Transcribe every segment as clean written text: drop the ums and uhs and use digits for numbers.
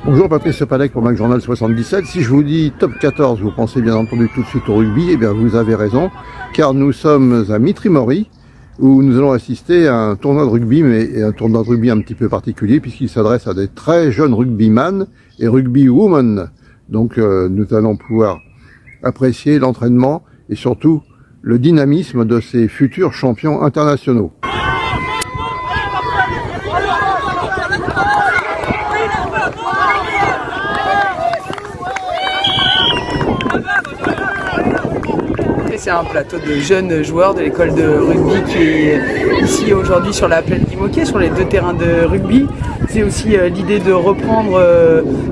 Bonjour, Patrice Sepalec pour Mac Journal 77. Si je vous dis top 14, vous pensez bien entendu tout de suite au rugby. Eh bien, vous avez raison, car nous sommes à Mitry-Mory, où nous allons assister à un tournoi de rugby, mais un tournoi de rugby un petit peu particulier, puisqu'il s'adresse à des très jeunes rugbyman et rugbywoman. Donc, nous allons pouvoir apprécier l'entraînement et surtout le dynamisme de ces futurs champions internationaux. C'est un plateau de jeunes joueurs de l'école de rugby qui est ici aujourd'hui sur la plaine Guimauquet, sur les deux terrains de rugby. C'est aussi l'idée de reprendre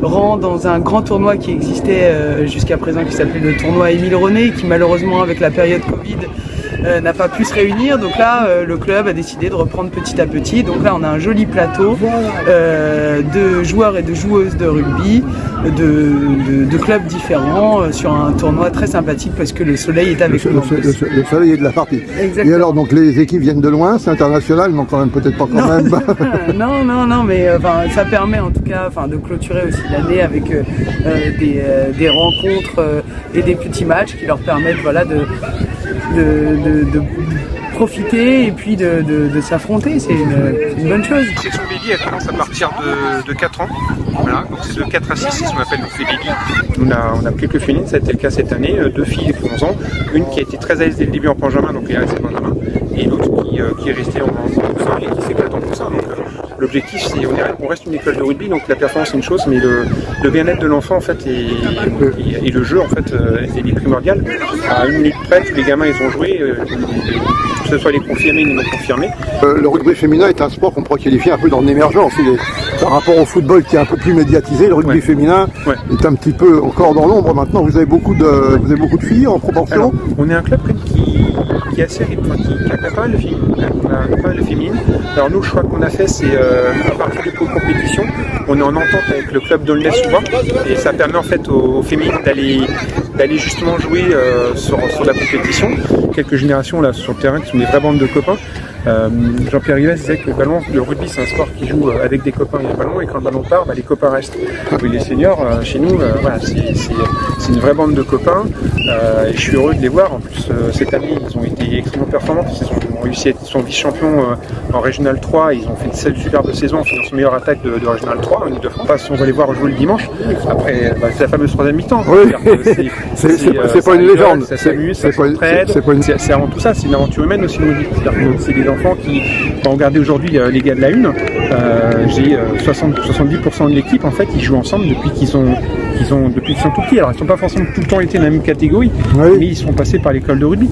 rang dans un grand tournoi qui existait jusqu'à présent, qui s'appelait le tournoi Émile René, qui malheureusement avec la période Covid n'a pas pu se réunir. Donc là, le club a décidé de reprendre petit à petit. Donc là, on a un joli plateau de joueurs et de joueuses de rugby, de clubs différents sur un tournoi très sympathique parce que le soleil est avec nous. Le soleil est de la partie. Exactement. Et alors, donc les équipes viennent de loin, c'est international, non quand même, peut-être pas quand même. non, mais ça permet en tout cas de clôturer aussi l'année avec des rencontres et des petits matchs qui leur permettent de profiter et puis de s'affronter, c'est une bonne chose. La section baby elle commence à partir de 4 ans, voilà, donc c'est de 4 à 6, c'est ce qu'on appelle donc les baby. On a quelques félines, ça a été le cas cette année, 2 filles de 11 ans, une qui a été très à l'aise dès le début en Benjamin, donc elle est restée Benjamin, et l'autre qui est restée en poussin et qui s'éclate en poussin. Donc l'objectif c'est on reste une école de rugby, donc la performance c'est une chose, mais le bien-être de l'enfant en fait et le jeu en fait est primordial. À 1 minute près, tous les gamins ils ont joué, que ce soit les confirmés ou les non confirmés. Le rugby féminin est un sport qu'on pourrait qualifier un peu dans l'émergence. Par rapport au football qui est un peu plus médiatisé, le rugby féminin est un petit peu encore dans l'ombre maintenant. Vous avez beaucoup de filles en proportion. Alors, on est un club qui est assez qui a pas mal de filles. On a pas mal de féminines. Alors nous, le choix qu'on a fait, c'est à partir des compétitions, on est en entente avec le club d'Aulnay-sous-Bois et ça permet en fait aux féminines d'aller justement jouer sur la compétition. Quelques générations là sur le terrain qui sont des vraies bandes de copains. Jean-Pierre Rives disait que le rugby c'est un sport qui joue avec des copains et un ballon, et quand le ballon part, les copains restent. Oui, les seniors chez nous, voilà, c'est une vraie bande de copains et je suis heureux de les voir. En plus cette année ils ont été extrêmement performants, ils ont réussi à être vice-champions en Régional 3, ils ont fait une superbe saison en finissant meilleure attaque de Régional 3. On ne devrait pas, si on va les voir jouer le dimanche. Après c'est la fameuse troisième mi-temps. Oui. C'est pas une légende. Ça s'amuse, ça s'entraide. C'est avant tout ça, c'est une aventure humaine aussi le rugby. C'est des enfants qui, quand on regardait aujourd'hui les gars de la Une, j'ai 70% de l'équipe en fait, ils jouent ensemble depuis qu'ils sont tout petits. Alors ils ne sont pas forcément tout le temps été dans la même catégorie, mais ils sont passés par l'école de rugby.